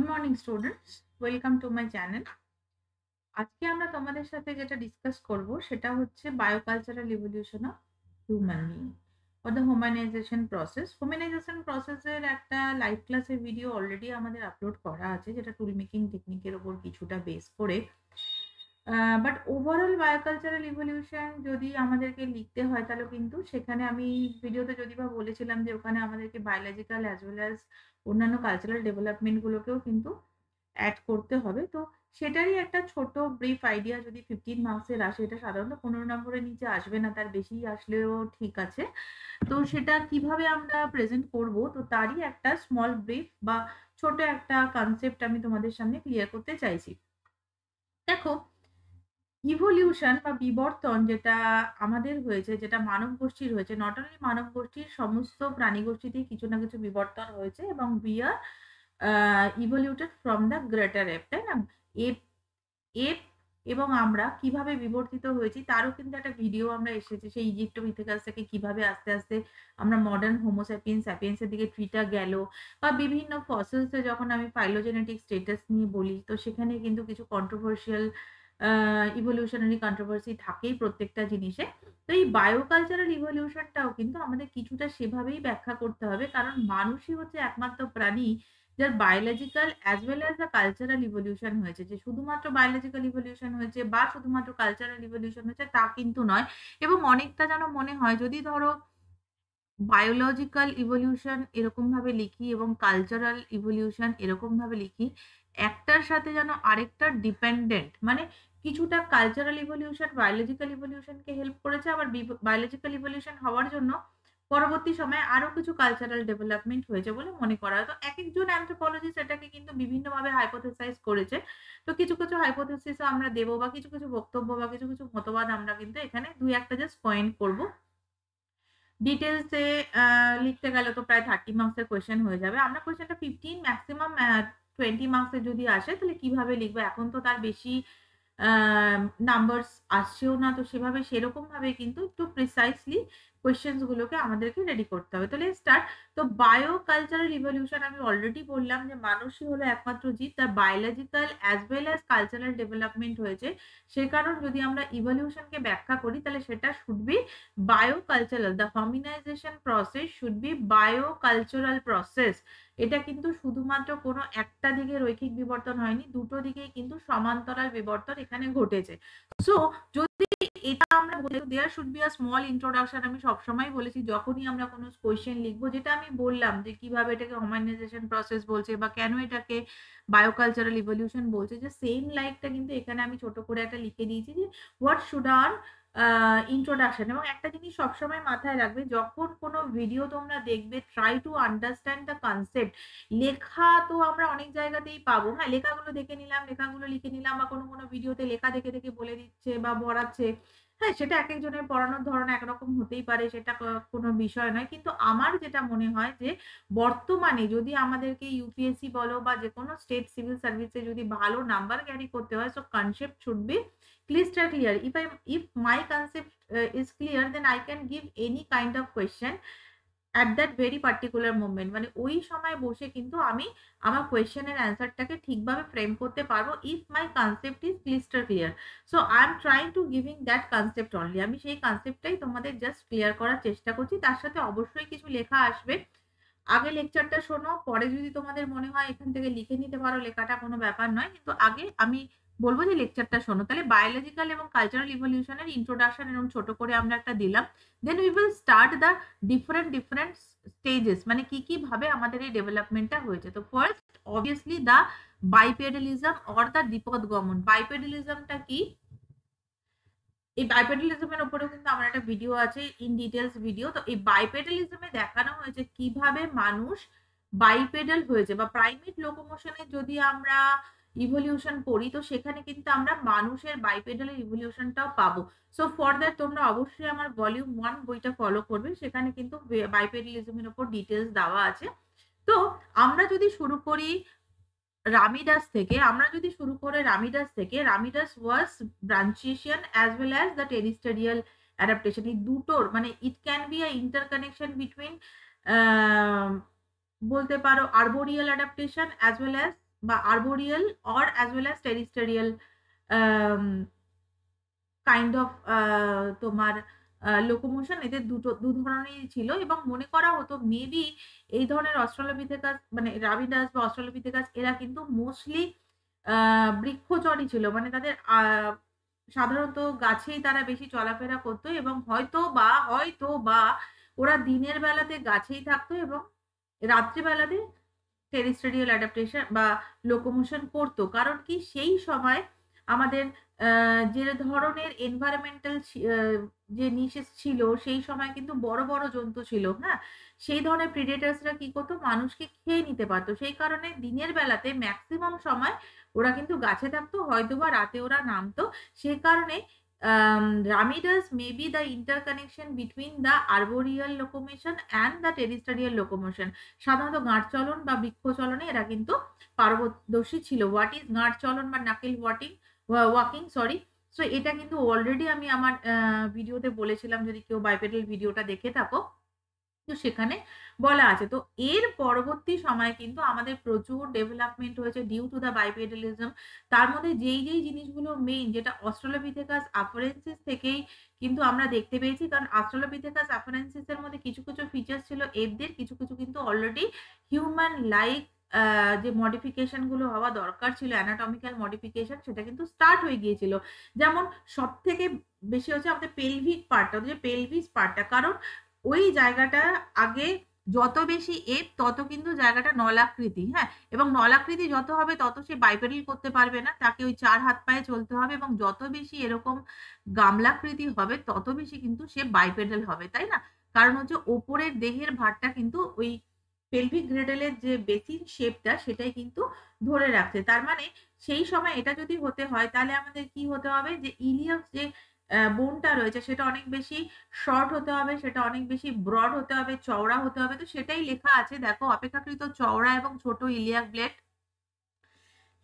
Good morning students, welcome to my channel. আজকে আমরা তোমাদের সাথে যেটা ডিসকাস করব সেটা হচ্ছে biocultural evolution of human being or the humanization process. Humanization প্রসেসের একটা লাইভ ক্লাসের ভিডিও অলরেডি আমাদের আপলোড করা আছে, যেটা টুল মেকিং টেকনিকের ওপর কিছুটা বেস করে। বাট ওভারঅল বায়োকালচারাল ইভলিউশন যদি আমাদেরকে লিখতে হয় তাহলে কিন্তু সেখানে আমি ভিডিওতে যদি বা বলেছিলাম যে ওখানে আমাদেরকে বায়োলজিক্যাল অ্যাজ ওয়েল অ্যাজ অন্যান্য কালচারাল ডেভেলপমেন্টগুলোকেও কিন্তু অ্যাড করতে হবে। তো সেটারই একটা ছোট ব্রিফ আইডিয়া যদি 15 মার্কসের আসে, এটা সাধারণত 15 নম্বরের নিচে আসবে না, তার বেশি আসলেও ঠিক আছে। তো সেটা কিভাবে আমরা প্রেজেন্ট করব, তো তারই একটা স্মল ব্রিফ বা ছোট একটা কনসেপ্ট আমি তোমাদের সামনে ক্লিয়ার করতে চাইছি। দেখো, ইভলিউশন বা বিবর্তন যেটা আমাদের হয়েছে, যেটা মানব গোষ্ঠীর হয়েছে, নট অনলি মানব গোষ্ঠীর, সমস্ত প্রাণী গোষ্ঠীতেই কিছু না কিছু বিবর্তন হয়েছে এবং we are evoluted from the greater ape, তাই না? এপ এপ এবং আমরা কিভাবে বিবর্তিত হয়েছি তারও কিন্তু একটা ভিডিও আমরা এসেছে, সেই ইজিপ্টোপিথেকাস থেকে কিভাবে আস্তে আস্তে আমরা মডার্ন হোমোস্যাপিয়েন্স স্যাপিয়েন্সের দিকে ট্রিটা গেল, বা বিভিন্ন ফসিলসে যখন আমি ফাইলোজেনেটিক স্টেটাস নিয়ে বলি, তো সেখানে কিন্তু কিছু কন্ট্রোভার্সিয়াল ইভলিউশনারি কন্ট্রোভার্সি থাকেই প্রত্যেকটা জিনিসে। তো এই বায়োকালচারাল ইভলিউশনটাও কিন্তু আমাদের কিছুটা সেভাবেই ব্যাখ্যা করতে হবে, কারণ মানুষই হচ্ছে একমাত্র প্রাণী যার biological as well as the cultural evolution হয়েছে। যে শুধুমাত্র বায়োলজিক্যাল ইভলিউশন হয়েছে বা শুধুমাত্র কালচারাল ইভলিউশন হয়েছে তা কিন্তু নয়। এবং অনেকটা যেন মনে হয়, যদি ধরো বায়োলজিক্যাল ইভলিউশন এরকম ভাবে লিখি এবং কালচারাল ইভলিউশন এরকম ভাবে লিখি, একটার সাথে যেন আরেকটার ডিপেন্ডেন্ট, মানে কিছুটা কালচারাল ইভলিউশন বায়োলজিক্যাল ইভলিউশনকে হেল্প করেছে, আবার বায়োলজিক্যাল ইভলিউশন হওয়ার জন্য পরবর্তী সময়ে আরো কিছু কালচারাল ডেভেলপমেন্ট হয়েছে বলে মনে করা হয়। তো এক একজন অ্যানথ্রোপোলজিস্ট এটাকে কিন্তু বিভিন্নভাবে হাইপোথেসাইজ করেছে। তো কিছু কিছু হাইপোথেসিস আমরা দেবো, বা কিছু কিছু বক্তব্য বা কিছু কিছু মতবাদ আমরা কিন্তু এখানে দুই একটা জাস্ট পয়েন্ট করবো। ডিটেলসে লিখতে গেলে তো প্রায় 30 মার্কসের কোয়েশ্চেন হয়ে যাবে। আমরা কোয়েশ্চেনটা 15 ম্যাক্সিমাম 20 মার্কসের যদি আসে তাহলে কিভাবে লিখবো, এখন তো তার বেশি নাম্বারস আসছেও না, তো সেভাবে সেরকম ভাবে কিন্তু একটু প্রিসাইসলি কোয়েশ্চেন্স গুলোকে আমাদেরকে রেডি করতে হবে। তো লেটস স্টার্ট। তো বায়ো কালচারাল ইভলিউশন আমি অলরেডি বললাম যে মানুষই হলো একমাত্র জীব তার biological as well as cultural development হয়েছে। সে কারণ যদি আমরা ইভলিউশনকে ব্যাখ্যা করি তাহলে সেটা should be biocultural. The hominization process should be biocultural process. এটা কিন্তু শুধুমাত্র কোনো একটা দিকে রৈখিক বিবর্তন হয়নি, দুটো দিকেই কিন্তু সমান্তরাল বিবর্তন এখানে ঘটেছে। সো যদি এটা আমরা বলি, there should be a small introduction. আমি সবসময় বলেছি যখনই আমরা কোনো কোয়েশ্চেন লিখবো, যেটা আমি বললাম যে কিভাবে এটাকে হমানাইজেশন প্রসেস বলছে বা কেন এটাকে বায়োকালচারাল ইভলিউশন বলছে, যে সেম লাইকটা কিন্তু এখানে আমি ছোট করে একটা লিখে দিয়েছি যে হোয়াট শুড আর ইন্ট্রোডাকশন। এবং একটা জিনিস সবসময় মাথায় রাখবে, যখন কোনো ভিডিও তোমরা দেখবে, try to understand the concept. লেখা তো আমরা অনেক জায়গাতেই পাবো, হ্যাঁ, লেখাগুলো দেখে নিলাম, লেখাগুলো লিখে নিলাম, বা কোনো কোনো ভিডিওতে লেখা দেখে দেখে বলে দিচ্ছে বা পড়াচ্ছে, হ্যাঁ, সেটা এক একজনের পড়ানোর ধরন একরকম হতেই পারে, সেটা কোনো বিষয় নয়। কিন্তু আমার যেটা মনে হয় যে বর্তমানে যদি আমাদেরকে ইউপিএসসি বলো বা যে কোনো স্টেট সিভিল সার্ভিসে যদি ভালো নাম্বার ক্যারি করতে হয়, so concept should be crystal clear. If my concept is clear, then I can give any kind of question at that very particular moment. মানে ওই সময় বসে কিন্তু আমি আমার কোয়েশ্চেনের অ্যান্সারটাকে ঠিকভাবে ফ্রেম করতে পারবো, ইফ মাই কনসেপ্ট ইজ ক্লিস্টার clear. So I am trying to giving that concept only. আমি সেই কনসেপ্টটাই তোমাদের জাস্ট ক্লিয়ার করার চেষ্টা করছি। তার সাথে অবশ্যই কিছু লেখা আসবে। আগে লেকচারটা শোনো, পরে যদি তোমাদের মনে হয় এখান থেকে লিখে নিতে পারো, লেখাটা কোনো ব্যাপার নয়, কিন্তু আগে আমি বলবো যে লেকচারটা শোনো। তাহলে বায়োলজিক্যাল এবং কালচারাল ইভলিউশনের ইন্ট্রোডাকশন এরকম ছোট করে আমরা একটা দিলাম। Then we will start the different stages, মানে কি কি ভাবে আমাদের এই ডেভেলপমেন্টটা হয়েছে। তো first obviously the bipedalism or the দ্বিপদ গমন। বাইপেডালিজমটা কি? এই বাইপেডালিজমের উপরেও কিন্তু আমার একটা ভিডিও আছে, ইন ডিটেলস ভিডিও। তো এই বাইপেডালিজমে দেখানো হয়েছে কিভাবে মানুষ বাইপেডাল হয়েছে, বা প্রাইমেট লোকোমোশনে যদি আমরা ইভলিউশন পড়ি, তো সেখানে কিন্তু আমরা মানুষের বাইপেডালের ইভলিউশনটাও পাবো। সো ফর দ্যাট তোমরা অবশ্যই আমার ভলিউম 1 বইটা ফলো করবে, সেখানে কিন্তু বাইপেডালিজমের উপর ডিটেলস দেওয়া আছে। তো আমরা যদি শুরু করি রামিদাস থেকে, ramidus was brachiation as well as the terrestrial adaptation. এই দুটোর মানে it can be a interconnection between বলতে পারো arboreal adaptation as well as বা arboreal or as well as terrestrial kind of তোমার লোকোমোশন এদের দু ধরনেরই ছিল এবং মনে করা হতো মেবি এই ধরনের অস্ট্রালোপিথেকাস মানে রাবিডাস বা অস্ট্রালোপিথেকাস এরা কিন্তু মোস্টলি বৃক্ষচরই ছিল। মানে তাদের সাধারণত গাছেই তারা বেশি চলাফেরা করতো এবং হয়তো বা ওরা দিনের বেলাতে গাছেই থাকতো এবং রাত্রিবেলাতে টেরিস্টেরিয়াল অ্যাডাপ্টেশন বা লোকোমোশন করতো। কারণ কি সেই সময় আমাদের যে ধরনের এনভায়রনমেন্টাল যে নিশেষ ছিল সেই সময় কিন্তু বড় জন্তু ছিল, হ্যাঁ? সেই ধরনের প্রিডেটার্সরা কি করতো? মানুষকে খেয়ে নিতে পারতো। সেই কারণে দিনের বেলাতে মেক্সিমাম সময় ওরা কিন্তু গাছে থাকতো, হয়তোবা রাতে ওরা নামতো। সে কারণে ramidus may be the interconnection between the arboreal locomotion and the terrestrial locomotion. সাধারণত গাঁট চলন বা বৃক্ষ চলনে এরা কিন্তু পারদর্শী ছিল। হোয়াট ইজ গাঁট চলন বা নাকেল ওয়াকিং সরি। সো এটা কিন্তু অলরেডি আমি আমার ভিডিওতে বলেছিলাম, যদি কেউ বাইপেডাল ভিডিওটা দেখে থাকো। তো সেখানে বলা আছে। তো এর পরবর্তী সময়ে কিন্তু আমাদের প্রচুর ডেভেলপমেন্ট হয়েছে ডিউ টু দ্য বাইপেডালিজম। তার মধ্যে যেই জিনিসগুলো মেইন, যেটা অস্ট্রালোপিথেকাস আফারেন্সিস থেকেই কিন্তু আমরা দেখতে পেয়েছি। কারণ অস্ট্রালোপিথেকাস আফারেন্সিস এর মধ্যে কিছু ফিচার্স ছিল এদের, কিছু কিন্তু অলরেডি হিউম্যান লাইক যে মডিফিকেশন গুলো হওয়া দরকার ছিল, অ্যানাটমিক্যাল মডিফিকেশন, সেটা কিন্তু স্টার্ট হয়ে গিয়েছিল। যেমন সবথেকে বেশি হচ্ছে আমাদের পেলভিক পার্টটা, যে পেলভিস পার্টটা। কারণ ওই জায়গাটা আগে যত বেশি তত কিন্তু জায়গাটা নলাকৃতি, হ্যাঁ? এবং নলাকৃতি যত হবে তত সে বাইপেডাল করতে পারবে না। তাকে ওই ৪ হাত পায়ে চলতে হবে এবং যত বেশি এরকম গামলাকৃতি হবে তত বেশি কিন্তু সে বাইপেডাল হবে, তাই না? কারণ হচ্ছে ওপরের দেহের ভারটা কিন্তু ওই পেলভিক গ্রেডেলের যে বেসিন শেপটা সেটাই কিন্তু ধরে রাখছে। তার মানে সেই সময় এটা যদি হতে হয় তাহলে আমাদের কি হতে হবে? যে ইলিয়াক্স যে বোনটা রয়েছে সেটা অনেক বেশি শর্ট হতে হবে, সেটা অনেক বেশি ব্রড হতে হবে, চওড়া হতে হবে। তো সেটাই লেখা আছে দেখো, অপেক্ষাকৃত চওড়া এবং ছোট ইলিয়াক ব্লেড।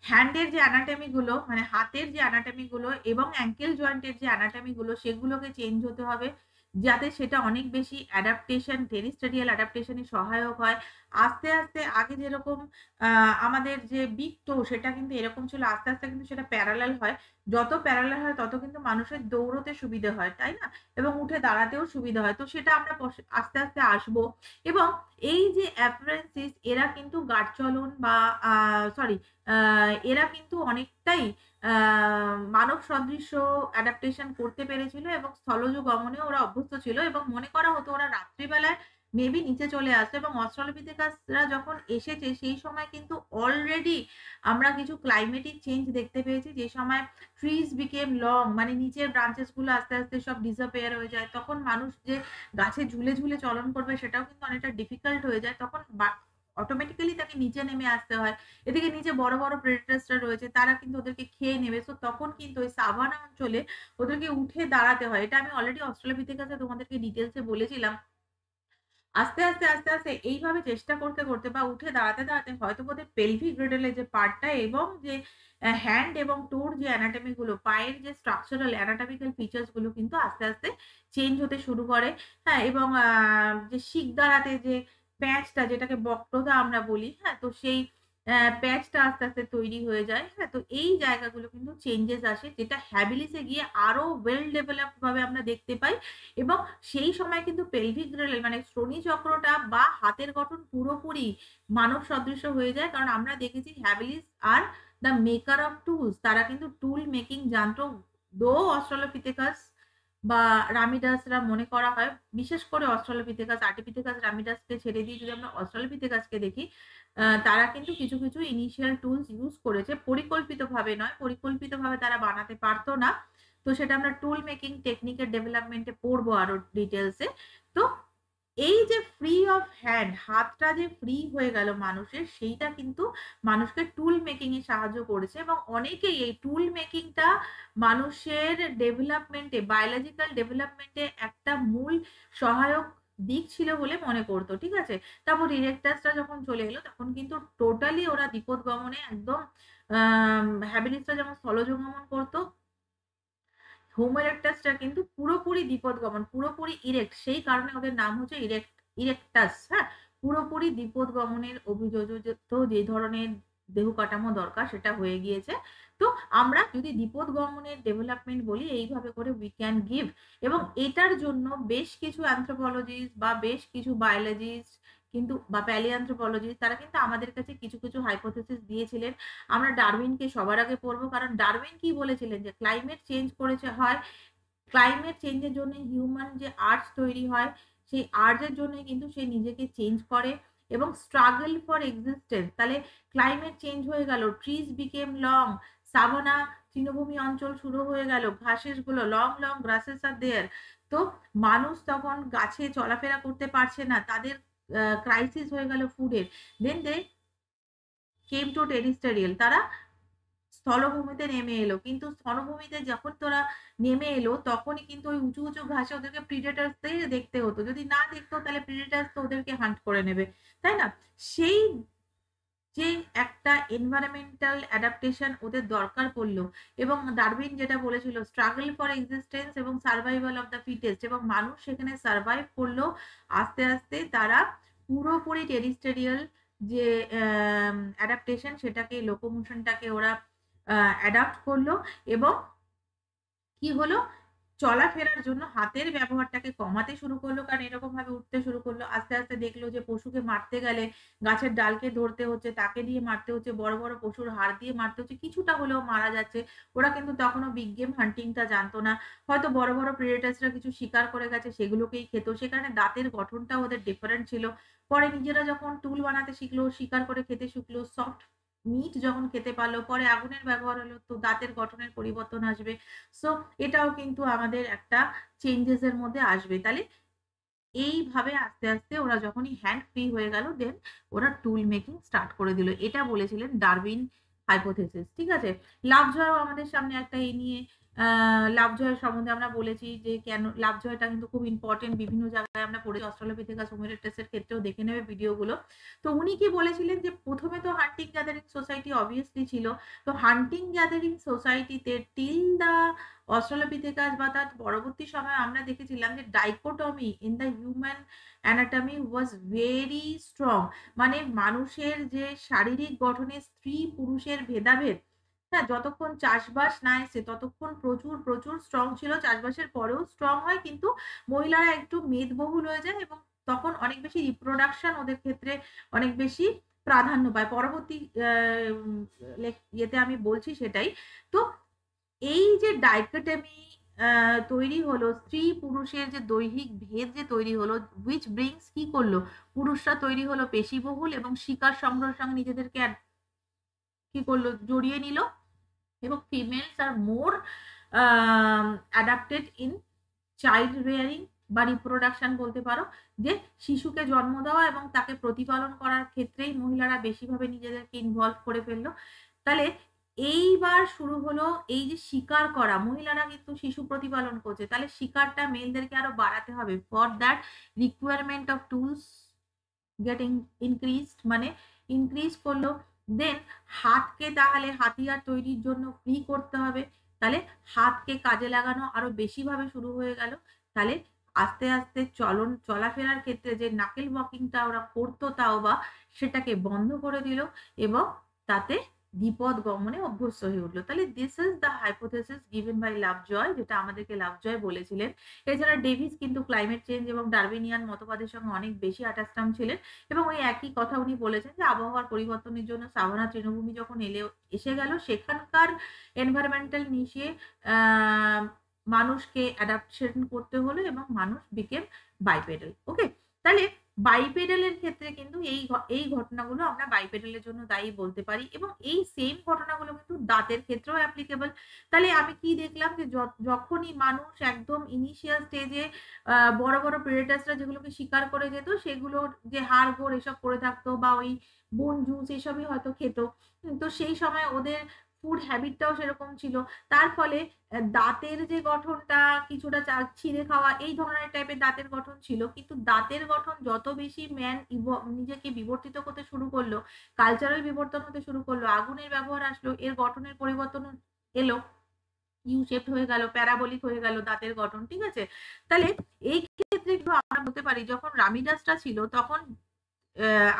হ্যান্ডের যে অ্যানাটমি গুলো মানে হাতের যে অ্যানাটমি গুলো এবং অ্যাঙ্কেল জয়েন্টের যে অ্যানাটমি গুলো সেগুলোকে চেঞ্জ হতে হবে, যাতে সেটা অনেক বেশি অ্যাডাপ্টেশন টেরিস্টেরিয়াল অ্যাডাপ্টেশনে সহায়ক হয়। আস্তে আগে যেরকম আমাদের যে বিগ টো সেটা কিন্তু এরকম ছিল, আস্তে কিন্তু সেটা প্যারালাল হয়। যত প্যারালাল হয় তত কিন্তু মানুষের দৌড়তে সুবিধে হয়, তাই না? এবং উঠে দাঁড়াতেও সুবিধা হয়। তো সেটা আমরা আস্তে আসবো। এবং এই যে অ্যাপারেন্সিস এরা কিন্তু গাঢ় চলন বা সরি এরা কিন্তু অনেকটাই মানব সদৃশ্য অ্যাডাপ্টেশন করতে পেরেছিল এবং স্থলজ গমনে ওরা অভ্যস্ত ছিল এবং মনে করা হতো ওরা রাত্রিবেলায় মেবি নিচে চলে আসতো। এবং অস্ট্রালোপিথেকাসরা যখন এসেছে সেই সময় কিন্তু অলরেডি আমরা কিছু ক্লাইমেটিক চেঞ্জ দেখতে পেয়েছি, যে সময় ট্রিজ বিকেম লং, মানে নিচের ব্রাঞ্চেস গুলো আস্তে সব ডিসঅ্যাপিয়ার হয়ে যায়। তখন মানুষ যে গাছে ঝুলে চলন করবে সেটাও কিন্তু অনেকটা ডিফিকাল্ট হয়ে যায়। তখন অটোমেটিক্যালি তাকে নিচে নেমে আসতে হয়। এদিকে নিচে বড় প্রেডেটরসরা রয়েছে, তারা কিন্তু ওদেরকে খেয়ে নেবে। সো তখন কিন্তু ওই সাভানা অঞ্চলে ওদেরকে উঠে দাঁড়াতে হয়। এটা আমি অলরেডি অস্ট্রালোপিথেকাসে তোমাদেরকে ডিটেইলসে বলেছিলাম। আস্তে এইভাবে চেষ্টা করতে বা উঠে দাঁড়াতে হয়তো ওদের পেলভিক গ্রিডলের যে পার্টটা এবং যে হ্যান্ড এবং টোর যে অ্যানাটমি গুলো, পায়ের যে স্ট্রাকচারাল অ্যানাটমিক্যাল ফিচার্স গুলো কিন্তু আস্তে চেঞ্জ হতে শুরু করে। হ্যাঁ? এবং যে শিক দাঁড়াতে যে প্যাচটা, যেটাকে বক্রতা আমরা বলি, হ্যাঁ? তো সেই প্যাচটা আস্তে তৈরি হয়ে যায়। হ্যাঁ? তো এই জায়গাগুলো কিন্তু চেঞ্জেস আসে, যেটা হ্যাবিলিসে গিয়ে আরো ওয়েল ডেভেলপড ভাবে আমরা দেখতে পাই। এবং সেই সময় কিন্তু পেলভিক গ্রিডল মানে শ্রোণী চক্রটা বা হাতের গঠন পুরোপুরি মানব সদৃশ হয়ে যায়। কারণ আমরা দেখেছি habilis are the maker of tools, তারা কিন্তু টুল মেকিং যন্ত্র, দো অস্ট্রালোপিথেকাস বা রামিডাসরা মনে করা হয়, বিশেষ করে অস্ট্রালোপিথেকাস, আর্টিপিথেকাস, রামিডাসকে ছেড়ে দিয়ে যদি আমরা অস্ট্রালোপিথেকাসকে দেখি, তারা কিন্তু কিছু ইনিশিয়াল টুলস ইউজ করেছে, পরিকল্পিতভাবে নয়। পরিকল্পিতভাবে তারা বানাতে পারতো না। তো সেটা আমরা টুল মেকিং টেকনিকের ডেভেলপমেন্টে পড়বো আরো ডিটেলসে। তো এই যে ফ্রি অফ হ্যান্ড, হাতটা যে ফ্রি হয়ে গেল মানুষের, সেইটা কিন্তু মানুষকে টুল মেকিং এ সাহায্য করেছে এবং অনেকেই এই টুল মেকিংটা মানুষের ডেভেলপমেন্টে, বায়োলজিক্যাল ডেভেলপমেন্টে একটা মূল সহায়ক দিক ছিল বলে মনে করতো। ঠিক আছে? তারপর ইরেক্টাসটা যখন চলে এলো তখন কিন্তু টোটালি ওরা বিপদ গমনে একদম হ্যাবিলিসটা যেমন স্থলজ গমন করতো, হোমো ইরেক্টাসটা কিন্তু পুরোপুরি দ্বিপদগমন, পুরোপুরি ইরেক্ট। সেই কারণে ওদের নাম হচ্ছে ইরেক্টাস। হ্যাঁ? পুরোপুরি দ্বিপদগমনের অভিযোজিত যে ধরনের দেহ কাঠামো দরকার সেটা হয়ে গিয়েছে। তো আমরা যদি দ্বিপদগমনের ডেভেলপমেন্ট বলি এইভাবে করে উই ক্যান গিভ। এবং এটার জন্য বেশ কিছু অ্যানথ্রোপোলজিস্ট বা বেশ কিছু বায়োলজিস্ট কিন্তু বা প্যালিওঅ্যানথ্রোপোলজিস্ট তারা কিন্তু আমাদের কাছে কিছু কিছু হাইপোথেসিস দিয়েছিলেন। আমরা ডারউইনকে সবার আগে পড়বো, কারণ ডারউইন কি বলেছিলেন যে ক্লাইমেট চেঞ্জ করেছে হয়, ক্লাইমেট চেঞ্জের জন্য হিউম্যান যে আর্চ তৈরি হয় সেই আর্চের জন্য কিন্তু সে নিজেকে চেঞ্জ করে এবং স্ট্রাগল ফর এক্সিস্টেন্স। তাহলে ক্লাইমেট চেঞ্জ হয়ে গেল, ট্রিজ বিকেম লং, সাভানা তৃণভূমি অঞ্চল শুরু হয়ে গেল, ঘাসেস গুলো লং লং গ্রাসেস আর দেয়ার। তো মানুষ তখন গাছে চলাফেরা করতে পারছে না, তাদের ক্রাইসিস হয়ে গেল ফুডের। দেন দে কেম টু টেরিস্টেরিয়াল, তারা স্থলভূমিতে নেমে এলো। কিন্তু স্থলভূমিতে যখন তোরা নেমে এলো তখনই কিন্তু ওই উঁচু উঁচু ঘাসে ওদেরকে প্রিডেটার্সদের দেখতে হতো, যদি না দেখতো তাহলে প্রিডেটার্স তো ওদেরকে হান্ট করে নেবে, তাই না? সেই যে একটা এনভায়রনমেন্টাল অ্যাডাপ্টেশন ওদের দরকার পড়লো, এবং ডারউইন যেটা বলেছিল স্ট্রাগল ফর এক্সিস্টেন্স এবং সার্ভাইভাল অফ দ্য ফিটেস্ট, এবং মানুষ সেখানে সার্ভাইভ করলো। আস্তে আস্তে তারা পুরোপুরি টেরিস্টেরিয়াল যে অ্যাডাপ্টেশন সেটাকে, লোকোমোশনটাকে ওরা অ্যাডাপ্ট করলো। এবং কি হলো, চলাফেরার জন্য হাতের ব্যবহারটাকে কমাতে শুরু করলো, কারণ এরকম ভাবে উঠতে শুরু করলো। আস্তে আস্তে দেখলো যে পশুকে মারতে গেলে গাছের ডালকে ধরতে হচ্ছে, তাকে দিয়ে মারতে হচ্ছে, বড় বড় পশুর হাড় দিয়ে মারতে হচ্ছে, কিছুটা হলেও মারা যাচ্ছে। ওরা কিন্তু তখনও বিগ গেম হান্টিংটা জানতো না, হয়তো বড় বড় প্রেডেটার্সরা কিছু শিকার করে গেছে সেগুলোকেই খেত, সেখানে দাঁতের গঠনটা ওদের ডিফারেন্ট ছিল। পরে নিজেরা যখন টুল বানাতে শিখলো, শিকার করে খেতে শিখলো, সফট মিট যখন খেতে পারলো, পরে আগুনের ব্যবহার হলো, তো দাঁতের গঠনের পরিবর্তন আসবে। সো এটাও কিন্তু আমাদের একটা চেঞ্জেস এর মধ্যে আসবে। তাহলে এইভাবে আস্তে আস্তে ওরা যখনই হ্যান্ড ফ্রি হয়ে গেল, দেন ওরা টুল মেকিং স্টার্ট করে দিল। এটা বলেছিলেন ডারউইন হাইপোথেসিস। ঠিক আছে, লাভজয়ও আমাদের সামনে একটা এই নিয়ে লাভজয়ের সম্বন্ধে আমরা বলেছি যে কেন লাভজয়টা কিন্তু খুব ইম্পর্টেন্ট, বিভিন্ন জায়গায় আমরা পড়েছি, অস্ট্রালোপিথেকাস হোমোরেক্টাসের ক্ষেত্রেও দেখে নেবে ভিডিওগুলো। তো উনি কি বলেছিলেন যে প্রথমে তো হান্টিং গ্যাদারিং সোসাইটি অবভিয়াসলি ছিল, তো হান্টিং গ্যাদারিং সোসাইটিতে টিল দা অস্ট্রালোপিথেকাস বা তার পরবর্তী সময়ে আমরা দেখেছিলাম যে dichotomy in the human anatomy was very strong. মানে মানুষের যে শারীরিক গঠনে স্ত্রী পুরুষের ভেদাভেদ, হ্যাঁ, যতক্ষণ চাষবাস না এসে ততক্ষণ প্রচুর প্রচুর স্ট্রং ছিল, চাষবাসের পরেও স্ট্রং হয়, কিন্তু মহিলারা একটু মেদবহুল হয়ে যায় এবং তখন অনেক বেশি রিপ্রোডাকশন ওদের ক্ষেত্রে অনেক বেশি প্রাধান্য পায়। পরবর্তী ইয়েতে আমি বলছি সেটাই। তো এই যে ডাইকোটমি তৈরি হলো, স্ত্রী পুরুষের যে দৈহিক ভেদ যে তৈরি হলো, উইচ ব্রিংস কি করলো, পুরুষরা তৈরি হলো পেশিবহুল এবং শিকার সংগ্রহের সঙ্গে নিজেদেরকে কি করলো, জড়িয়ে নিল। এবং females are more adapted in child rearing বা রিপ্রোডাকশন বলতে পারো, যে শিশুকে জন্ম দেওয়া এবং তাকে প্রতিপালন করার ক্ষেত্রেই মহিলারা বেশিভাবে নিজেদেরকে ইনভলভ করে ফেললো। তাহলে এইবার শুরু হলো এই যে শিকার করা, মহিলারা কিন্তু শিশু প্রতিপালন করছে, তাহলে শিকারটা মেলদেরকে আরো বাড়াতে হবে। For that requirement of tools getting increased, মানে ইনক্রিজ করলো। দেন হাতকে তাহলে হাতিয়ার তৈরির জন্য ফ্রি করতে হবে, তাহলে হাতকে কাজে লাগানো আরো বেশি ভাবে শুরু হয়ে গেল। তাহলে আস্তে আস্তে চলাফেরার ক্ষেত্রে যে নাকেল ওয়াকিংটা ওরা করতো তাও বা সেটাকে বন্ধ করে দিল এবং তাতে দ্বিপদ গমনে অভ্যস্ত হয়ে উঠলো। তাহলে this is the hypothesis given by Lovejoy, যেটা আমাদেরকে লাভজয় বলেছিলেন। এছাড়া ডেভিস কিন্তু ক্লাইমেট চেঞ্জ এবং ডারউইনিয়ান মতবাদের সঙ্গে অনেক বেশি অ্যাটাচড ছিলেন, এবং ওই একই কথা উনি বলেছেন যে আবহাওয়ার পরিবর্তনের জন্য সাভানা তৃণভূমি যখন এসে গেল, সেখানকার এনভায়রনমেন্টাল নিশে মানুষকে অ্যাডাপশন করতে হলো এবং মানুষ বিকেম বাইপেডাল। ওকে, তাহলে বাইপেডালের ক্ষেত্রে কিন্তু এই ঘটনাগুলো আমরা বাইপেডালের জন্য দায়ী বলতে পারি, এবং এই সেম ঘটনাগুলো কিন্তু দাঁতের ক্ষেত্রেও অ্যাপ্লিকেবল। তাহলে আমি কি দেখলাম যে যখনই মানুষ একদম ইনিশিয়াল স্টেজে বড় বড় প্রেডেটার্সরা যেগুলোকে শিকার করে যেত সেগুলোর যে হাড় গোড় এসব পড়ে থাকতো বা ওই বোন জুস এসবই হয়তো খেত, তো সেই সময় ওদের ফুড হ্যাবিটটাও সেরকম ছিল। তার ফলে দাঁতের যে গঠনটা কিছুটা ছিঁড়ে খাওয়া এই ধরনের টাইপের দাঁতের গঠন ছিল, কিন্তু দাঁতের গঠন যত বেশি নিজেকে বিবর্তিত করতে শুরু করলো, কালচারাল বিবর্তন হতে শুরু করলো, আগুনের ব্যবহার আসলো, এর গঠনের পরিবর্তন এলো, ইউ শেপড হয়ে গেল, প্যারাবোলিক হয়ে গেল দাঁতের গঠন। ঠিক আছে, তাহলে এই ক্ষেত্রে কিন্তু আমরা বলতে পারি যখন রামিডাসটা ছিল তখন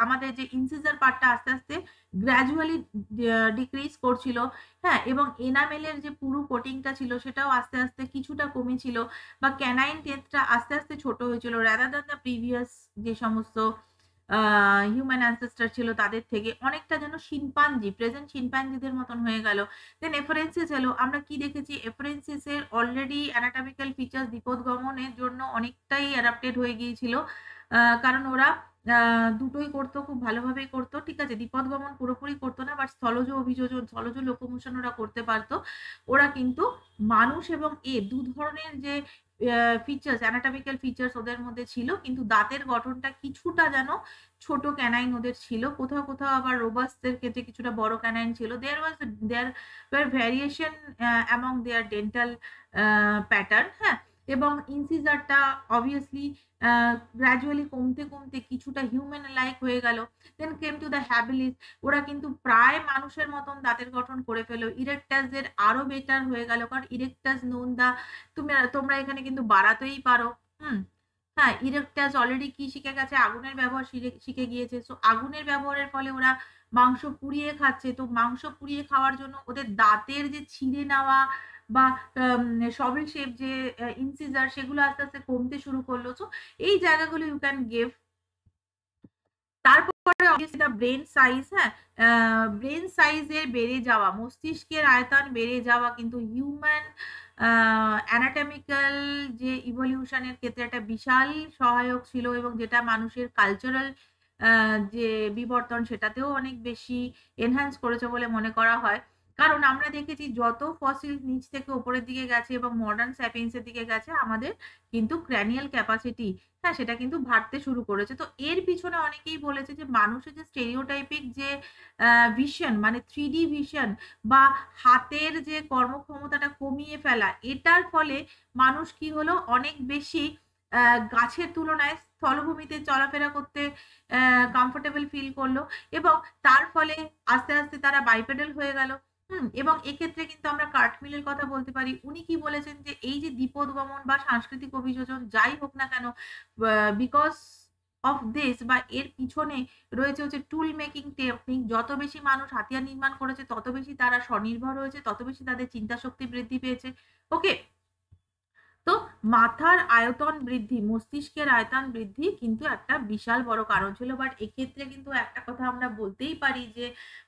আমাদের যে ইনসিজার পার্টটা আস্তে আস্তে গ্র্যাজুয়ালি ডিক্রিজ করছিল, হ্যাঁ, এবং এনামেলের যে পুরো কোটিংটা ছিল সেটাও আস্তে আস্তে কিছুটা কমেছিল, বা ক্যানাইন টেথটা আস্তে আস্তে ছোট হয়েছিল রাদার দ্যান দ্য প্রিভিয়াস যে সমস্ত হিউম্যান অ্যানসেস্টার ছিল তাদের থেকে অনেকটা যেন শিম্পাঞ্জি, প্রেজেন্ট শিম্পাঞ্জিদের মতন হয়ে গেল। দেন এফারেন্সিস এলো, আমরা কি দেখেছি এফারেন্সিসের অলরেডি অ্যানাটমিক্যাল ফিচার্স বিপদগমনের জন্য অনেকটাই অ্যাডাপ্টেড হয়ে গিয়েছিল, কারণ ওরা দুটোই করতো, খুব ভালোভাবেই করতো, ঠিক আছে, বিপদগমন পুরোপুরি করতো না, বাট স্থলজ অভিযোজন, স্থলজ লোকোমোশন ওরা করতে পারতো। ওরা কিন্তু মানুষ এবং দু ধরনের যে ফিচার্স, অ্যানাটমিক্যাল ফিচার্স ওদের মধ্যে ছিল, কিন্তু দাঁতের গঠনটা কিছুটা যেন ছোট ক্যানাইন ওদের ছিল, কোথাও কোথাও আবার রোবাস্টদের ক্ষেত্রে কিছুটা বড় ক্যানাইন ছিল। There were variation among their dental pattern, হ্যাঁ, এবং ইনসিজারটা অবভিয়াসলি গ্র্যাজুয়ালি কমতে কমতে কিছুটা হিউম্যান লাইক হয়ে গেল। দেন কেম টু দ্য হ্যাবিলিস, ওরা কিন্তু প্রায় মানুষের মতন দাঁতের গঠন করে ফেলো। ইরেকটাসদের আরো বেটার হয়ে গেল, কারণ ইরেকটাস নোন দা, তোমরা এখানে কিন্তু বাড়াতেই পারো। হুম, হ্যাঁ, ইরেকটাস অলরেডি কি শিখে গেছে, আগুনের ব্যবহার শিখে গিয়েছে। সো আগুনের ব্যবহারের ফলে ওরা মাংস পুড়িয়ে খাচ্ছে, তো মাংস পুড়িয়ে খাওয়ার জন্য ওদের দাঁতের যে ছিঁড়ে নেওয়া বা সবেল শেপ যে ইনসিজার, সেগুলো আস্তে আস্তে কমতে শুরু করলো। সো এই জায়গাগুলো ইউ ক্যান গিভ। তারপরে অবভিয়াসলি দা ব্রেন সাইজ, হ্যাঁ, ব্রেন সাইজের বেড়ে যাওয়া, মস্তিষ্কের আয়তন বেড়ে যাওয়া কিন্তু হিউম্যান অ্যানাটমিক্যাল যে ইভলিউশনের ক্ষেত্রে একটা বিশাল সহায়ক ছিল, এবং যেটা মানুষের কালচারাল যে বিবর্তন সেটাতেও অনেক বেশি এনহ্যান্স করেছে বলে মনে করা হয়। কারণ আমরা দেখেছি যত ফসিল নিচ থেকে উপরের দিকে গেছে এবং মডার্ন স্যাপিয়েন্সের দিকে গেছে, আমাদের কিন্তু ক্র্যানিয়াল ক্যাপাসিটি, হ্যাঁ, সেটা কিন্তু বাড়তে শুরু করেছে। তো এর পিছনে অনেকেই বলেছে যে মানুষের যে স্টেরিওটাইপিক যে ভিশন, মানে 3D ভিশন বা হাতের যে কর্মক্ষমতাটা কমিয়ে ফেলা, এটার ফলে মানুষ কি হলো, অনেক বেশি গাছের তুলনায় স্থলভূমিতে চলাফেরা করতে কমফোর্টেবল ফিল করলো, এবং তার ফলে আস্তে আস্তে তারা বাইপেডাল হয়ে গেল। এবং এক্ষেত্রে কিন্তু আমরা কার্টমিলের কথা বলতে পারি। উনি কি বলেছেন যে এই যে দ্বিপদগমন বা সাংস্কৃতিক অভিযোজন যাই হোক না কেন, বিকজ অফ দিস বা এর পিছনে রয়েছে হচ্ছে টুল মেকিং টেকনিক। যত বেশি মানুষ হাতিয়ার নির্মাণ করেছে তত বেশি তারা স্বনির্ভর হয়েছে, তত বেশি তাদের চিন্তা শক্তি বৃদ্ধি পেয়েছে। ওকে, তো মাথার আয়তন বৃদ্ধি, মস্তিষ্কের আয়তন বৃদ্ধি কিন্তু একটা বিশাল বড় কারণ ছিল। বাট এক্ষেত্রে কিন্তু একটা কথা আমরা বলতেই পারি যে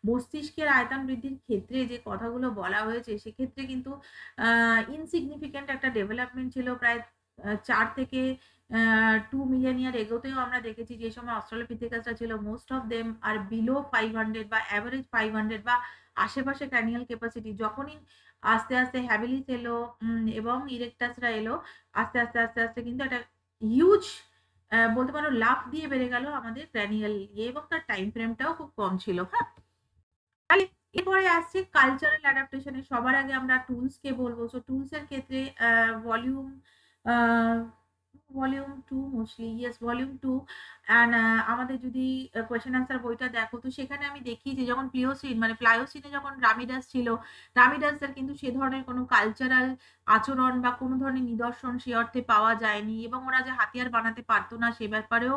মস্তিষ্কের আয়তন বৃদ্ধির ক্ষেত্রে যে কথাগুলো বলা হয়েছে সেক্ষেত্রে কিন্তু ইনসিগনিফিক্যান্ট একটা ডেভেলপমেন্ট ছিল। প্রায় 4 থেকে 2 মিলিয়ন ইয়ার এগোতেও আমরা দেখেছি যে সময় অস্ট্রালোপিথেকাসরা ছিল, most of them are below 500 বা অ্যাভারেজ 500 বা আশেপাশে ক্র্যানিয়াল ক্যাপাসিটি। যখনই আস্তে আস্তে হ্যাবিলিস এলো এবং ইরেকটাসরা এলো, আস্তে আস্তে আস্তে আস্তে কিন্তু একটা হিউজ বলতে পারো লাফ দিয়ে বেড়ে গেল আমাদের ক্র্যানিয়াল ইয়ে, এবং তার টাইম ফ্রেমটাও খুব কম ছিল। হ্যাঁ, তাহলে এরপরে আসছে কালচারাল অ্যাডাপ্টেশনে। সবার আগে আমরা টুলস কে বলবো। সো টুলস এর ক্ষেত্রে volume volume 2 mostly, yes volume 2। And আমাদের যদি কোয়েশ্চেন আনসার বইটা দেখো, তো সেখানে আমি দেখি যে যখন প্লিওসিন মানে প্লায়োসিনে যখন রামিডাস ছিল, রামিডাসদের কিন্তু সে ধরনের কোনো কালচারাল আচরণ বা কোনো ধরনের নিদর্শন সে অর্থে পাওয়া যায়নি, এবং ওরা যে হাতিয়ার বানাতে পারতো না সে ব্যাপারেও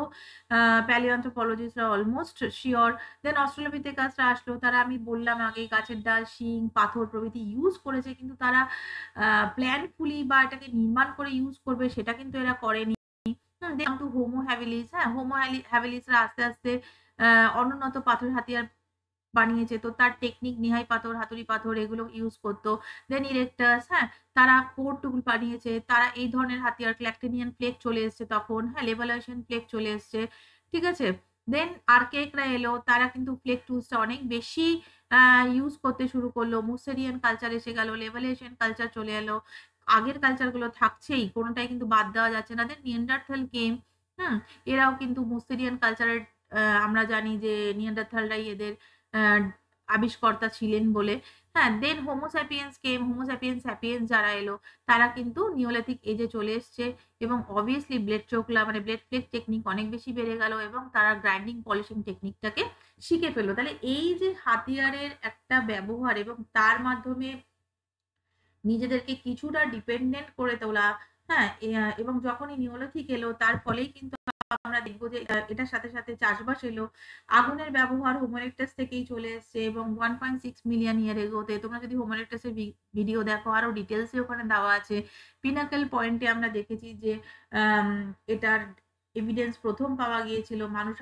প্যালিওঅ্যানথ্রোপোলজিস্টরা অলমোস্ট শিওর। দেন অস্ট্রালোপিথেকাসরা আসলো, তারা আমি বললাম আগে গাছের ডাল, শিং, পাথর প্রভৃতি ইউজ করেছে, কিন্তু তারা প্ল্যানফুলি বা এটাকে নির্মাণ করে ইউজ করবে সেটা কিন্তু এরা করেনি। কিন্তু হোমো হ্যাবিলিস, হ্যাঁ, হোমো হ্যাবিলিসরা আস্তে আস্তে অনুন্নত পাথর হাতিয়ার বানিয়েছে, তো তার টেকনিক নিহাই পাথর, হাতুড়ি পাথর এগুলো ইউজ করতো। দেন ইরেকটাস, হ্যাঁ, তারা কোর টুল বানিয়েছে, তারা এই ধরনের হাতিয়ার, ক্ল্যাকটেনিয়ান প্লেট চলে এসছে তখন, হ্যাঁ, লেভালুয়েশন প্লেট চলে এসছে, ঠিক আছে। দেন আর্কেকরা এলো, তারা কিন্তু প্লেট টুলসটা অনেক বেশি ইউজ করতে শুরু করলো। মুসেরিয়ান কালচার এসে গেল, লেভালুয়েশন কালচার চলে এলো, আগের কালচার গুলো থাকছেই, কোনোটাই কিন্তু বাদ দেওয়া যাচ্ছে না। দেন নিয়ান্ডারথাল কেম, এরাও কিন্তু মুসেরিয়ান কালচারের, আমরা জানি যে নিয়ান্ডারথালরাই এদের আবিষ্কর্তা ছিলেন বলে। হ্যাঁ, দেন হোমোস্যাপিয়েন্স কেম, হোমোস্যাপিয়েন্স স্যাপিয়েন্স যারা এলো তারা কিন্তু নিওলিথিক এজে চলে এসছে, এবং অবভিয়াসলি ব্লেড চোখলা মানে ব্লেড প্লেট টেকনিক অনেক বেশি বেড়ে গেল, এবং তারা গ্রাইন্ডিং পলিশিং টেকনিকটাকে শিখে ফেললো। তাহলে এই যে হাতিয়ারের একটা ব্যবহার এবং তার মাধ্যমে নিজেদেরকে কিছুটা ডিপেন্ডেন্ট করে তোলা, হ্যাঁ, এবং যখনই নিওলিথিক এলো তার ফলেই কিন্তু আমরা দেখবো যে এটার সাথে সাথে চাষবাস এলো। আগুনের ব্যবহার হোমো ইরেক্টাস থেকেই চলে এসছে এবং 1.6 মিলিয়ন ইয়ার এগোতে তোমরা যদি হোমো ইরেক্টাসের ভিডিও দেখো আরো ডিটেলসে ওখানে দেওয়া আছে। পিনাকল পয়েন্টে আমরা দেখেছি যে এটার এভিডেন্স প্রথম পাওয়া গিয়েছিল, মানুষ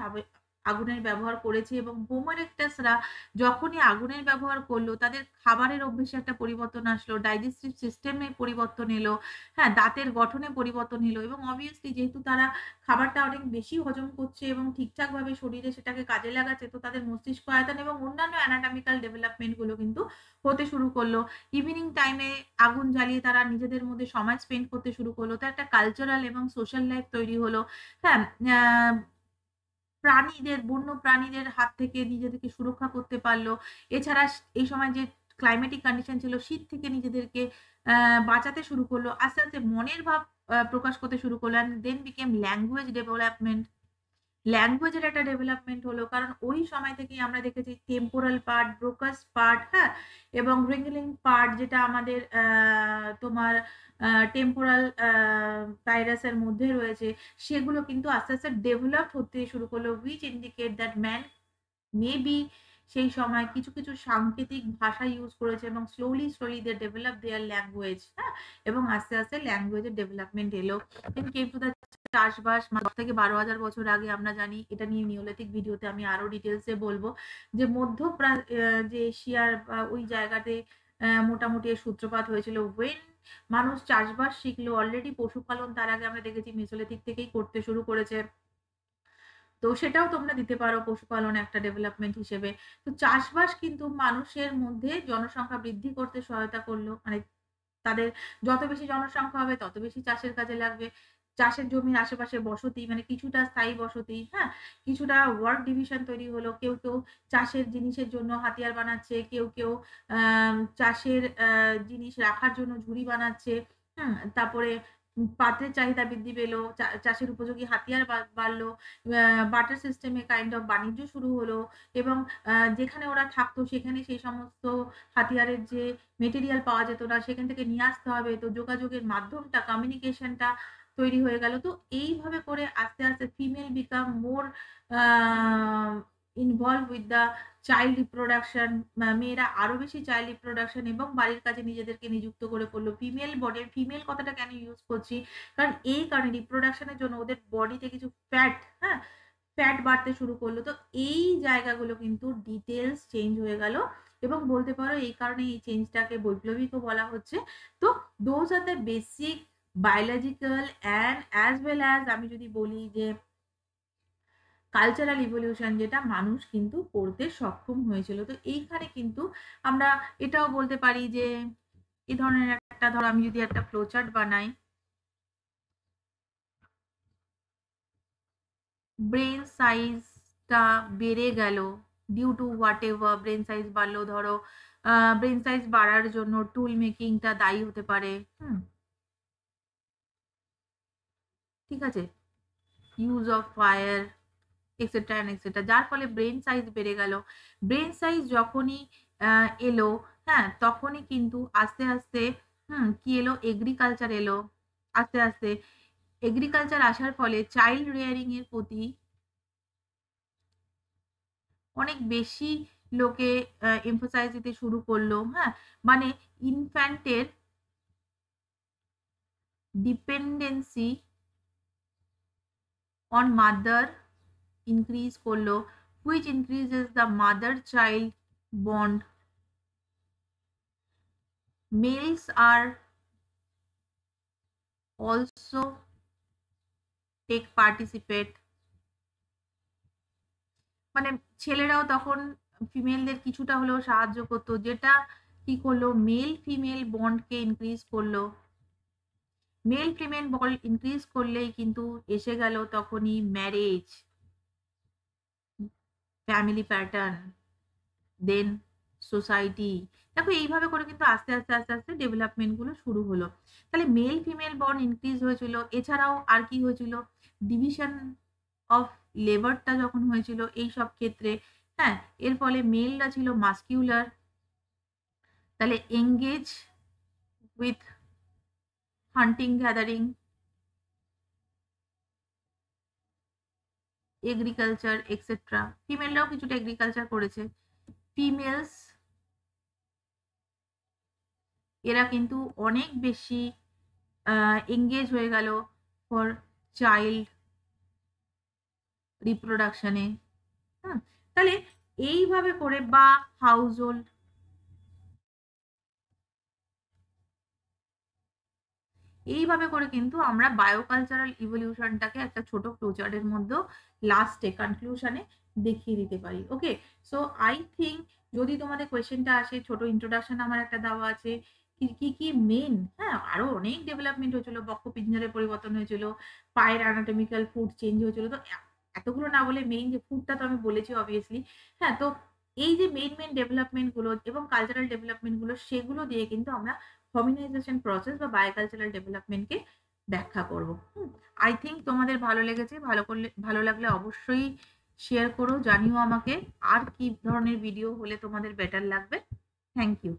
আগুনের ব্যবহার করেছে এবং হোমো ইরেক্টাসরা যখনই আগুনের ব্যবহার করলো তাদের খাবারের অভ্যেসে একটা পরিবর্তন আসলো, ডাইজেস্টিভ সিস্টেমে পরিবর্তন এলো, হ্যাঁ, দাঁতের গঠনে পরিবর্তন এলো এবং অবভিয়াসলি যেহেতু তারা খাবারটা অনেক বেশি হজম করছে এবং ঠিকঠাকভাবে শরীরে সেটাকে কাজে লাগাচ্ছে, তো তাদের মস্তিষ্ক আয়তন এবং অন্যান্য অ্যানাটমিক্যাল ডেভেলপমেন্ট গুলো কিন্তু হতে শুরু করলো। ইভিনিং টাইমে আগুন জ্বালিয়ে তারা নিজেদের মধ্যে সময় স্পেন্ড করতে শুরু করলো, তো একটা কালচারাল এবং সোশ্যাল লাইফ তৈরি হলো। হ্যাঁ, প্রাণীদের, বন্য প্রাণীদের হাত থেকে নিজেদেরকে সুরক্ষা করতে পারলো। এছাড়া এই সময় যে ক্লাইমেটিক কন্ডিশন ছিল, শীত থেকে নিজেদেরকে বাঁচাতে শুরু করলো। আস্তে আস্তে মনের ভাব প্রকাশ করতে শুরু করলো, and then became language development. ল্যাঙ্গুয়েজের একটা ডেভেলপমেন্ট হলো, কারণ ওই সময় থেকেই আমরা দেখেছি টেম্পোরাল পার্ট, ব্রোকাস পার্ট, হ্যাঁ, এবং রিঙ্গলিং পার্ট, যেটা আমাদের তোমার টেম্পোরাল ভাইরাসের মধ্যে রয়েছে, সেগুলো কিন্তু আস্তে আস্তে ডেভেলপ হতে শুরু করলো, which indicate that man maybe সেই সময় কিছু কিছু সাংকেতিক ভাষা ইউজ করেছে এবং slowly slowly they develop their language, হ্যাঁ, এবং আস্তে আস্তে ল্যাঙ্গুয়েজের ডেভেলপমেন্ট এলো। দেন কেম টু দ্য চাষবাস। 10 থেকে 12,000 বছর আগে আমরা জানি, এটা নিয়ে নিওলিথিক ভিডিওতে আমি আরো ডিটেলসে বলবো, যে যে এশিয়ার ওই জায়গাতে মোটামুটি এর সূত্রপাত হয়েছিল। ওয়েন মানুষ চাষবাস শিখলো, অলরেডি পশুপালন তার আগে আমরা দেখেছি মেসোলিথিক থেকেই করতে শুরু করেছে, তো সেটাও তোমরা দিতে পারো পশুপালন একটা ডেভেলপমেন্ট হিসেবে। তো চাষবাস কিন্তু মানুষের মধ্যে জনসংখ্যা বৃদ্ধি করতে সহায়তা করলো, মানে তাদের যত বেশি জনসংখ্যা হবে তত বেশি চাষের কাজে লাগবে। চাষের জমির আশেপাশে বসতি, মানে কিছুটা স্থায়ী বসতি, হ্যাঁ, কিছুটা ওয়ার্ক ডিভিশন তৈরি হলো। কেউ কেউ চাষের জিনিসের জন্য হাতিয়ার বানাচ্ছে, কেউ কেউ চাষের জিনিস রাখার জন্য ঝুড়ি বানাচ্ছে। তারপরে পাত্রের চাহিদা বৃদ্ধি পেলো, চাষের উপযোগী হাতিয়ার বাড়লো, বাটার সিস্টেমে কাইন্ড অফ বাণিজ্য শুরু হলো এবং যেখানে ওরা থাকতো সেখানে সেই সমস্ত হাতিয়ারের যে মেটেরিয়াল পাওয়া যেত না, সেখান থেকে নিয়ে আসতে হবে, তো যোগাযোগের মাধ্যমটা, কমিউনিকেশনটা তৈরি হয়ে গেল। তো এইভাবে করে আস্তে আস্তে female become more involve with the child reproduction. মেয়েরা আরো বেশি চাইল্ড রিপ্রোডাকশন এবং বাড়ির কাজে নিজেদেরকে নিযুক্ত করে পড়লো। ফিমেল কথাটা কেন ইউজ করছি, কারণ এই কারণে রিপ্রোডাকশনের জন্য ওদের বডিতে কিছু ফ্যাট, হ্যাঁ, ফ্যাট বাড়তে শুরু করলো। তো এই জায়গাগুলো কিন্তু ডিটেলস চেঞ্জ হয়ে গেল এবং বলতে পারো এই কারণে এই চেঞ্জটাকে বৈপ্লবিকও বলা হচ্ছে। তো those are the basic biological and as well as আমি যদি বলি যে কালচারাল ইভলিউশন, যেটা মানুষ কিন্তু করতে সক্ষম হয়েছিল। তো এইখানে কিন্তু আমরা এটাও বলতে পারি যে এই ধরনের একটা, ধরো আমি যদি একটা ফ্লোচার্ট বানাই, ব্রেন সাইজটা বেড়ে গেল due to whatever, brain size বাড়লো, ধরো ব্রেন সাইজ বাড়ার জন্য টুল মেকিংটা দায়ী হতে পারে, ঠিক আছে, use of fire etcetera and etcetera, যার ফলে ব্রেন সাইজ বেড়ে গেল। ব্রেন সাইজ যখনই এলো, হ্যাঁ, তখনই কিন্তু আস্তে আস্তে কি এলো, এগ্রিকালচার এলো। আস্তে আস্তে এগ্রিকালচার আসার ফলে চাইল্ড রেয়ারিং এর প্রতি অনেক বেশি লোকে এমফোসাইজ দিতে শুরু করলো, হ্যাঁ, মানে ইনফ্যান্টের ডিপেন্ডেন্সি অন মাদার ইনক্রিজ করলো, which increases the mother child bond. Males are also take participate, মানে ছেলেরাও তখন ফিমেলদের কিছুটা হলেও সাহায্য করতো, যেটা কি করলো, মেল ফিমেল বন্ডকে ইনক্রিজ করলো। মেল ফিমেল বন্ড ইনক্রিজ করলেই কিন্তু এসে গেল তখনই ম্যারেজ, ফ্যামিলি প্যাটার্ন, দেন সোসাইটি। দেখো এইভাবে করে কিন্তু আস্তে আস্তে আস্তে আস্তে ডেভেলপমেন্ট গুলো শুরু হলো। তাহলে মেল ফিমেল বন্ড ইনক্রিজ হয়েছিল, এছাড়াও আর কি হয়েছিল, ডিভিশন অফ লেবারটা যখন হয়েছিল এই সব ক্ষেত্রে, হ্যাঁ, এর ফলে মেলরা ছিল মাস্কিউলার, তাহলে engage with hunting gathering, agriculture etcetera. ফিমেলরাও কিছুটা এগ্রিকালচার করেছে। ফিমেলস এরা কিন্তু অনেক বেশি এঙ্গেজ হয়ে গেল ফর চাইল্ড রিপ্রোডাকশনে। তাহলে এইভাবে করে বা হাউস হোল্ড, এইভাবে করে কিন্তু আমরা বায়োকালচারাল ইভলিউশনটাকে একটা ছোট ফ্লোচার্টের মধ্যে লাস্টে কনক্লুশনে দেখিয়ে দিতে পারি। ওকে, সো আই থিঙ্ক যদি তোমাদের কোয়েশ্চেনটা আসে, ছোট ইন্ট্রোডাকশন আমার একটা দেওয়া আছে, কি কি মেন, হ্যাঁ আরো অনেক ডেভেলপমেন্ট হয়েছিল, বক্ষ পিঞ্জরের পরিবর্তন হয়েছিল, পায়ের অ্যানাটমিক্যাল ফুড চেঞ্জ হয়েছিল, তো এতগুলো না বলে মেইন যে ফুডটা তো আমি বলেছি অবভিয়াসলি। হ্যাঁ, তো এই যে মেইন ডেভেলপমেন্ট গুলো এবং কালচারাল ডেভেলপমেন্ট গুলো, সেগুলো দিয়ে কিন্তু আমরা হমিনাইজেশন প্রসেস বা বায়োকালচারাল ডেভেলপমেন্টকে ব্যাখ্যা করব। আই থিঙ্ক তোমাদের ভালো লেগেছে। ভালো লাগলে অবশ্যই শেয়ার করো, জানিও আমাকে আর কি ধরনের ভিডিও হলে তোমাদের বেটার লাগবে। Thank you.